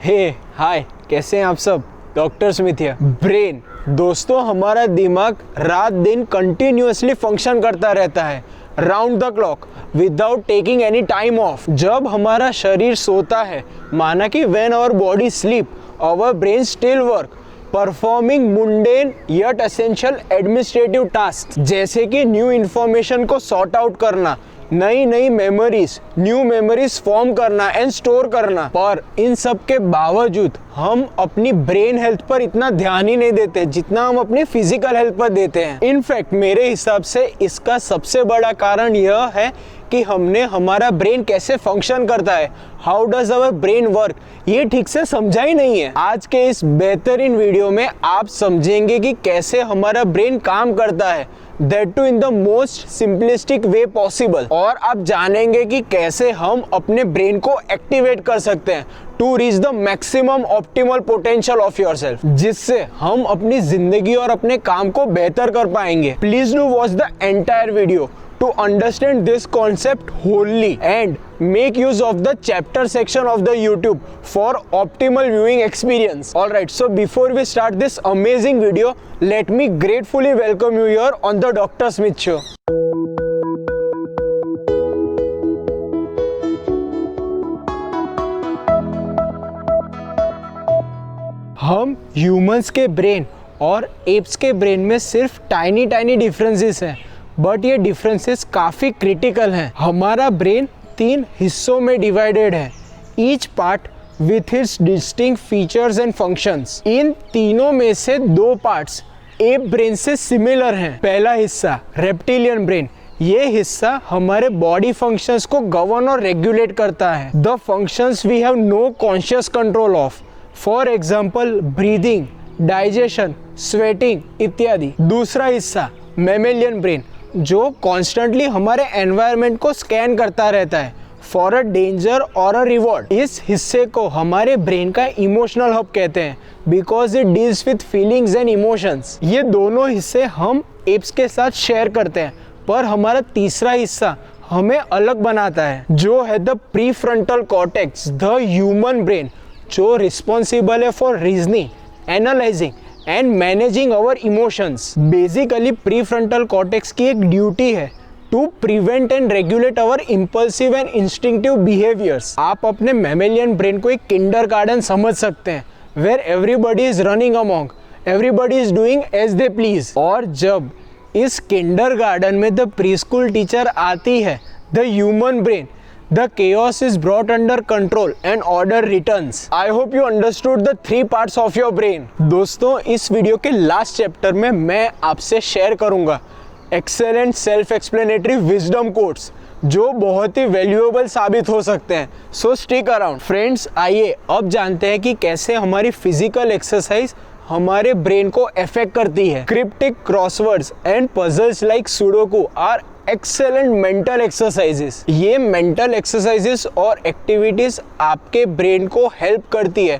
हाय, कैसे हैं आप सब। डॉक्टर स्मिथ है। ब्रेन दोस्तों, हमारा दिमाग रात दिन कंटिन्यूअसली फंक्शन करता रहता है round the clock without taking any time off. जब हमारा शरीर सोता है, माना कि when our body sleep our brain still work performing mundane yet essential administrative task, जैसे कि न्यू इन्फॉर्मेशन को सॉर्ट आउट करना, नई नई न्यू मेमोरीज फॉर्म करना एंड स्टोर करना। पर इन सब के बावजूद हम अपनी ब्रेन हेल्थ पर इतना ध्यान ही नहीं देते जितना हम अपनी फिजिकल हेल्थ पर देते हैं। इनफैक्ट मेरे हिसाब से इसका सबसे बड़ा कारण यह है कि हमने हमारा ब्रेन कैसे फंक्शन करता है, how does our brain work, ये ठीक से समझा ही नहीं है। आज के इस बेहतरीन वीडियो में आप समझेंगे कि कैसे हमारा ब्रेन काम करता है, that too in the most simplistic way possible। और आप जानेंगे कि कैसे हम अपने ब्रेन को एक्टिवेट कर सकते हैं to reach the maximum optimal potential of yourself, जिससे हम अपनी जिंदगी और अपने काम को बेहतर कर पाएंगे। Please do watch the entire video to understand this concept wholly and make use of the chapter section of the YouTube for optimal viewing experience. Alright, so before we start this amazing video, let me gratefully welcome you here on the Dr. Smith Show. हम humans के brain और apes के brain में सिर्फ tiny differences हैं, but ये differences काफ़ी critical हैं। हमारा ब्रेन 3 हिस्सों में डिवाइडेड है, each part with its distinct features and functions. इन तीनों में से 2 पार्ट्स एप ब्रेन से सिमिलर हैं। पहला हिस्सा रेप्टिलियन ब्रेन, ये हिस्सा हमारे बॉडी फंक्शंस को गवर्न और रेगुलेट करता है, the functions we have no conscious control of, for example breathing, digestion, sweating इत्यादि। दूसरा हिस्सा मैमेलियन ब्रेन, जो कॉन्स्टेंटली हमारे एनवायरनमेंट को स्कैन करता रहता है फॉर अ डेंजर और अ रिवॉर्ड। इस हिस्से को हमारे ब्रेन का इमोशनल हब कहते हैं because it deals with feelings and emotions. ये दोनों हिस्से हम एप्स के साथ शेयर करते हैं, पर हमारा तीसरा हिस्सा हमें अलग बनाता है, जो है the prefrontal cortex, the human brain, जो रिस्पॉन्सिबल है for reasoning, analysing and managing our emotions. Basically prefrontal cortex की एक ड्यूटी है to prevent and regulate our impulsive and instinctive behaviours. आप अपने मैमेलियन ब्रेन को एक किंडरगार्टन समझ सकते हैं, where everybody is running among, everybody is doing as they please. और जब इस किंडरगार्टन में द प्रीस्कूल टीचर आती है, the human brain, the chaos is brought under control and order returns. I hope you understood the 3 parts of your brain. दोस्तों, इस video के last chapter में मैं आपसे शेयर करूंगा excellent self explanatory wisdom quotes, जो बहुत ही वैल्यूएबल साबित हो सकते हैं। So stick around friends. आइए अब जानते हैं कि कैसे हमारी फिजिकल एक्सरसाइज हमारे ब्रेन को अफेक्ट करती है। Cryptic crosswords and puzzles like sudoku are excellent mental exercises. ये मेंटल एक्सरसाइजेस और एक्टिविटीज आपके ब्रेन को हेल्प करती है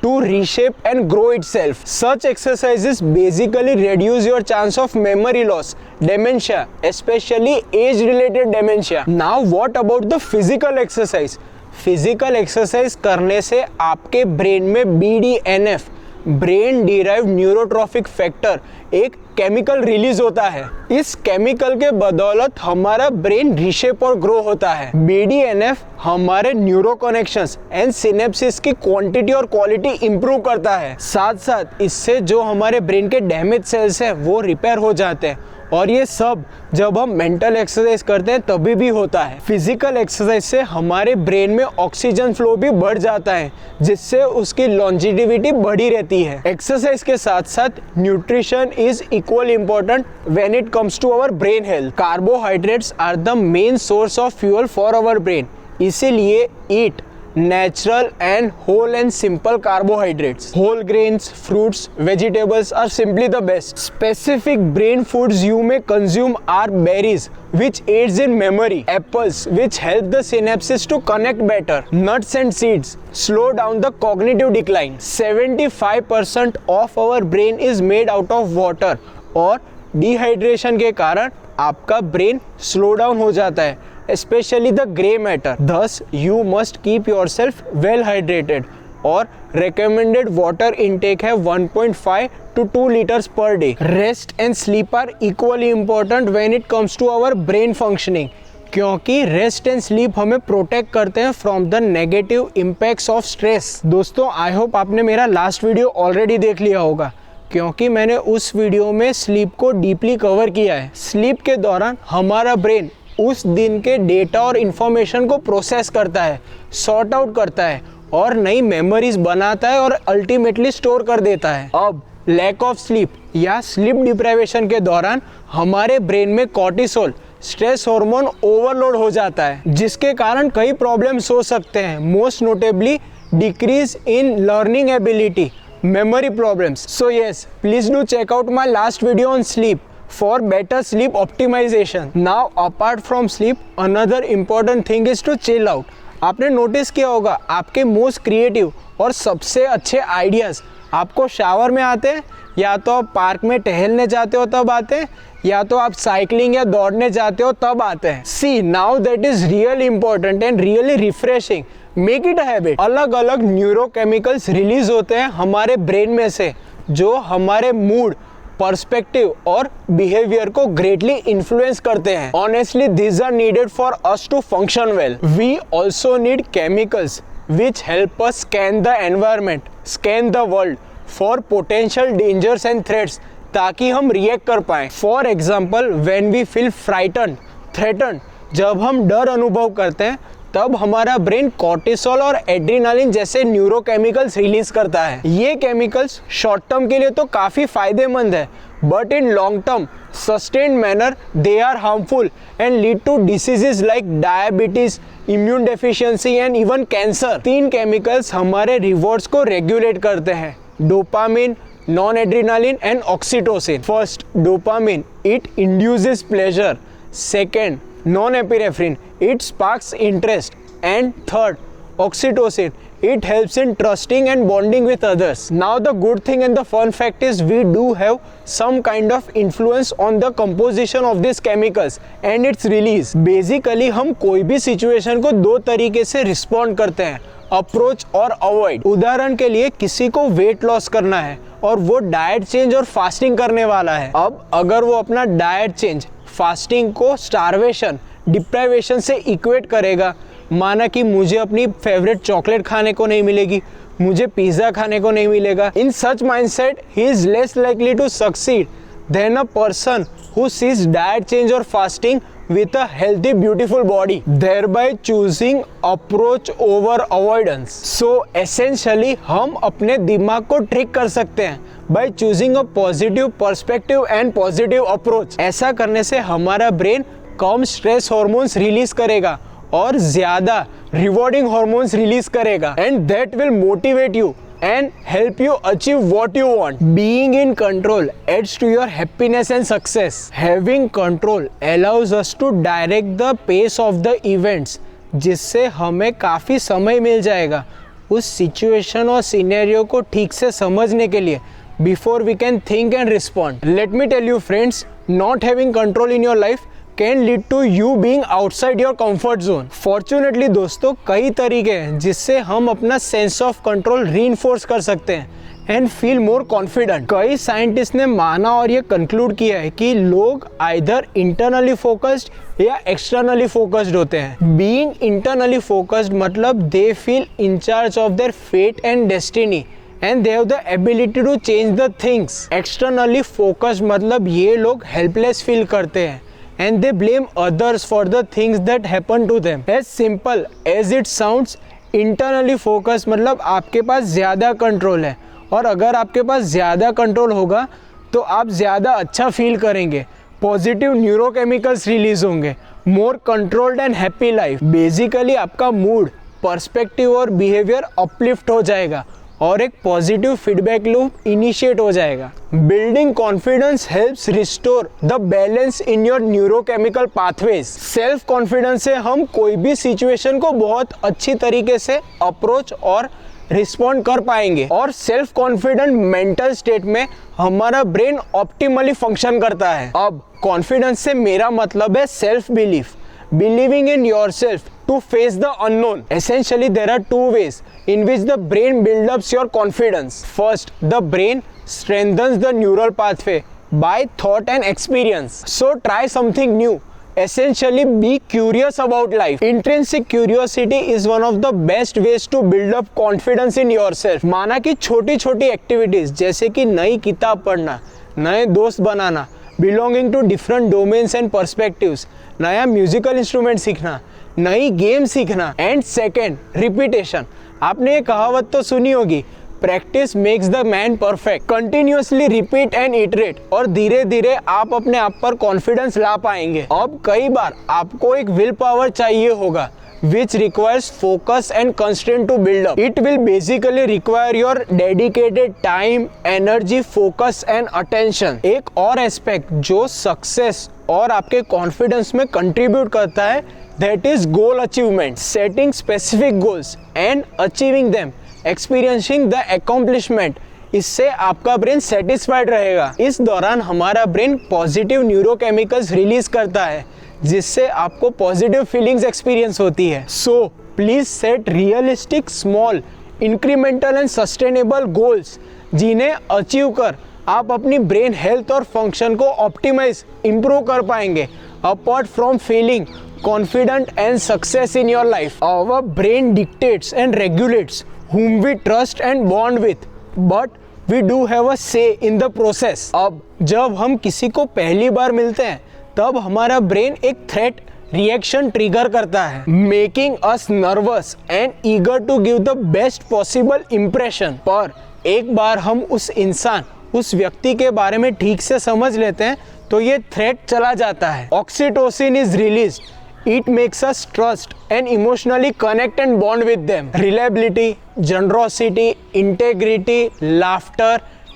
to reshape and grow itself. Such exercises basically reduce your chance of memory loss, dementia, especially age related dementia. Now what about the physical exercise? Physical exercise करने से आपके brain में BDNF, brain derived neurotrophic factor, एक chemical release होता है। इस chemical के बदौलत हमारा ब्रेन रीशेप और ग्रो होता है। BDNF हमारे न्यूरो कनेक्शंस एंड सिनेप्सिस की क्वांटिटी और क्वालिटी इंप्रूव करता है। साथ साथ इससे जो हमारे ब्रेन के डैमेज सेल्स हैं वो रिपेयर हो जाते हैं, और ये सब जब हम मेंटल एक्सरसाइज करते हैं तभी भी होता है। फिजिकल एक्सरसाइज से हमारे ब्रेन में ऑक्सीजन फ्लो भी बढ़ जाता है, जिससे उसकी लॉन्जिविटी बढ़ी रहती है। एक्सरसाइज के साथ साथ nutrition is equal important when it comes to our brain health. Carbohydrates are the main source of fuel for our brain, इसीलिए eat natural and whole and simple carbohydrates. Whole grains, fruits, vegetables are simply the best. Specific brain foods you may consume are berries, which aids in memory, apples, which help the synapses to connect better, nuts and seeds slow down the cognitive decline. 75% of our brain is made out of water, और dehydration के कारण आपका brain slow down हो जाता है, especially the gray matter. Thus, you must keep yourself well hydrated. और recommended water intake है 1.5 to 2 liters per day. Rest and sleep are equally important when it comes to our brain functioning, क्योंकि rest and sleep हमें protect करते हैं from the negative impacts of stress. दोस्तों I hope आपने मेरा last video already देख लिया होगा, क्योंकि मैंने उस वीडियो में स्लीप को डीपली कवर किया है। स्लीप के दौरान हमारा ब्रेन उस दिन के डेटा और इन्फॉर्मेशन को प्रोसेस करता है, सॉर्ट आउट करता है और नई मेमोरीज बनाता है और अल्टीमेटली स्टोर कर देता है। अब लैक ऑफ स्लीप या स्लीप डिप्राइवेशन के दौरान हमारे ब्रेन में कॉर्टिसोल स्ट्रेस हार्मोन ओवरलोड हो जाता है, जिसके कारण कई प्रॉब्लम्स हो सकते हैं। Most notably decrease in learning ability, memory problems. So yes, please do check out my last video on sleep for better sleep optimization. Now apart from sleep, another important thing is to chill out. आपने notice किया होगा आपके most creative और सबसे अच्छे ideas आपको shower में आते हैं, या तो आप पार्क में टहलने जाते हो तब आते हैं, या तो आप साइकिलिंग या दौड़ने जाते हो तब आते हैं। See now that is really important and really refreshing. Make it a habit. अलग अलग न्यूरोकेमिकल्स रिलीज होते हैं हमारे ब्रेन में से, जो हमारे मूड, पर्सपेक्टिव और बिहेवियर को ग्रेटली इन्फ्लुएंस करते हैं। Honestly these are needed for us to function well. We also need chemicals which help us scan the environment, scan the world for potential dangers and threats, ताकि हम react कर पाएं। For example when we feel frightened, threatened, जब हम डर अनुभव करते हैं तब हमारा ब्रेन कॉर्टिसोल और एड्रेनालिन जैसे न्यूरोकेमिकल्स रिलीज करता है। ये केमिकल्स शॉर्ट टर्म के लिए तो काफ़ी फायदेमंद है, but in long term sustained manner they are harmful and lead to diseases like diabetes, immune deficiency and even cancer. 3 chemicals हमारे रिवॉर्ड्स को रेगुलेट करते हैं: dopamine, noradrenaline and oxytocin. First, dopamine, it induces pleasure. Second, non-epinephrine, it sparks interest, and third, oxytocin, it helps in trusting and bonding with others. Now the good thing and the fun fact is we do have some kind of influence on the composition of these chemicals and its release. Basically हम कोई भी situation को 2 तरीके से respond करते हैं, approach और avoid. उदाहरण के लिए किसी को वेट लॉस करना है और वो डाइट चेंज और फास्टिंग करने वाला है। अब अगर वो अपना डाइट चेंज फास्टिंग को स्टारवेशन, डिप्राइवेशन से इक्वेट करेगा, माना कि मुझे अपनी फेवरेट चॉकलेट खाने को नहीं मिलेगी, मुझे पिज़्ज़ा खाने को नहीं मिलेगा, in such mindset he is less likely to succeed than a person who sees diet change और fasting with a healthy beautiful body, thereby choosing approach over avoidance. So essentially हम अपने दिमाग को ट्रिक कर सकते हैं by choosing a positive perspective and positive approach. ऐसा करने से हमारा ब्रेन कम स्ट्रेस हार्मोन्स रिलीज करेगा और ज़्यादा रिवॉर्डिंग हार्मोन्स रिलीज करेगा, and that will motivate you and help you achieve what you want. Being in control adds to your happiness and success. Having control allows us to direct the pace of the events, जिससे हमें काफ़ी समय मिल जाएगा उस situation और scenario को ठीक से समझने के लिए before we can think and respond. Let me tell you friends, not having control in your life can lead to you being outside your comfort zone. Fortunately दोस्तों कई तरीके हैं जिससे हम अपना सेंस ऑफ कंट्रोल रीइंफोर्स कर सकते हैं एंड फील मोर कॉन्फिडेंट। कई साइंटिस्ट ने माना और ये कंक्लूड किया है कि लोग आइदर इंटरनली फोकस्ड या एक्सटर्नली फोकस्ड होते हैं। बीइंग इंटरनली फोकस्ड मतलब they feel in charge of their fate and destiny and they have the ability to change the things. Externally focused मतलब ये लोग helpless feel करते हैं and they blame others for the things that happen to them. As simple as it sounds, internally focused मतलब आपके पास ज़्यादा control है, और अगर आपके पास ज़्यादा कंट्रोल होगा तो आप ज़्यादा अच्छा फील करेंगे, पॉजिटिव न्यूरोकेमिकल्स रिलीज होंगे, more controlled and happy life. Basically आपका मूड, पर्सपेक्टिव और बिहेवियर अपलिफ्ट हो जाएगा और एक पॉजिटिव फीडबैक लूप इनिशिएट हो जाएगा। Building confidence helps restore the balance in your neurochemical pathways. Self confidence से हम कोई भी सिचुएशन को बहुत अच्छी तरीके से अप्रोच और रिस्पॉन्ड कर पाएंगे, और सेल्फ कॉन्फिडेंट मेंटल स्टेट में हमारा ब्रेन ऑप्टिमली फंक्शन करता है। अब कॉन्फिडेंस से मेरा मतलब है self belief, believing in yourself to face the unknown. Essentially, there are two ways in which the brain builds up your confidence. First, the brain strengthens the neural pathway by thought and experience. So try something new. Essentially, be curious about life. Intrinsic curiosity is one of the best ways to build up confidence in yourself. माना कि छोटी छोटी activities जैसे कि नई किताब पढ़ना, नए दोस्त बनाना, belonging to different domains and perspectives, नया म्यूजिकल इंस्ट्रूमेंट सीखना, नई गेम सीखना, एंड सेकेंड, रिपीटेशन. आपने ये कहावत तो सुनी होगी, practice makes the man perfect. Continuously repeat and iterate और धीरे धीरे आप अपने आप पर कॉन्फिडेंस ला पाएंगे. अब कई बार आपको एक विल पावर चाहिए होगा which requires focus and constraint to build up. It will basically require your dedicated time, energy, focus and attention. एक और एस्पेक्ट जो सक्सेस और आपके कॉन्फिडेंस में कंट्रीब्यूट करता है, that is goal achievement. Setting specific goals and achieving them, experiencing the accomplishment. इससे आपका ब्रेन सेटिस्फाइड रहेगा. इस दौरान हमारा ब्रेन पॉजिटिव न्यूरोकेमिकल्स रिलीज करता है जिससे आपको पॉजिटिव फीलिंग्स एक्सपीरियंस होती है. So please set realistic, small, incremental and sustainable goals जिन्हें अचीव कर आप अपनी ब्रेन हेल्थ और फंक्शन को ऑप्टिमाइज, इंप्रूव कर पाएंगे. Apart from feeling confident and success in your life, our brain dictates and regulates whom we trust and bond with, but we do have a say in the process. अब जब हम किसी को पहली बार मिलते हैं तब हमारा ब्रेन एक थ्रेट रिएक्शन ट्रिगर करता है, making us nervous and eager to give the best possible impression. पर एक बार हम उस इंसान, उस व्यक्ति के बारे में ठीक से समझ लेते हैं तो ये थ्रेट चला जाता है. Oxytocin is released. It makes us trust and emotionally connect and bond with them. Reliability, generosity, integrity, laughter,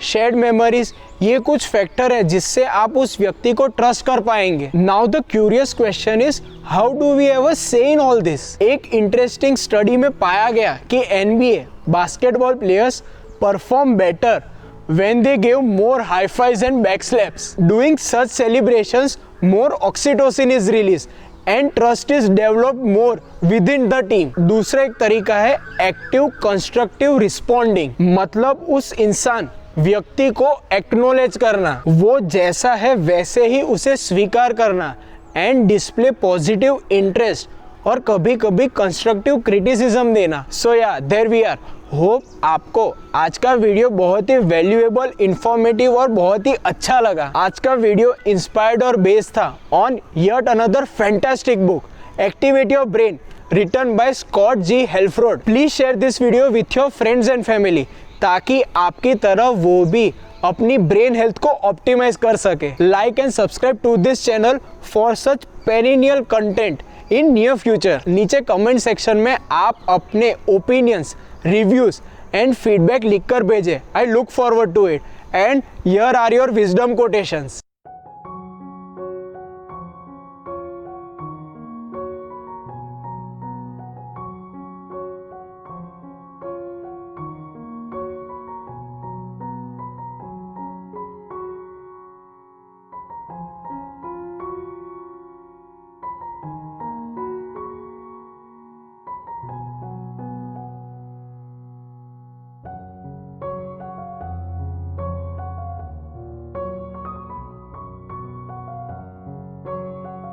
shared memories, ये कुछ फैक्टर है जिससे आप उस व्यक्ति को ट्रस्ट कर पाएंगे. Now the curious question is, how do we ever say in all this? एक इंटरेस्टिंग स्टडी में पाया गया कि NBA basketball players perform better when they gave more high fives and back slaps. Doing such celebrations, more oxytocin is released and trust is developed more within the team. दूसरा एक तरीका है active constructive responding. मतलब उस इंसान, व्यक्ति को acknowledge करना, वो जैसा है वैसे ही उसे स्वीकार करना एंड डिस्प्ले पॉजिटिव इंटरेस्ट और कभी कभी कंस्ट्रक्टिव क्रिटिसिज्म देना. सो या देयर वी आर. होप आपको आज का वीडियो बहुत ही वैल्यूएबल, इंफॉर्मेटिव और बहुत ही अच्छा लगा. आज का वीडियो इंस्पायर्ड और बेस्ड था on yet another fantastic book, activate your brain, written by Scott G Halford. Please share this video with your friends and family ताकि आपकी तरह वो भी अपनी ब्रेन हेल्थ को ऑप्टिमाइज कर सके. Like and subscribe to this channel for such perennial content in near future. नीचे कमेंट सेक्शन में आप अपने ओपिनियंस, रिव्यूज एंड फीडबैक लिखकर भेजें. I look forward to it. And here are your wisdom quotations.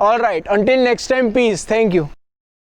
All right, until next time, peace. Thank you.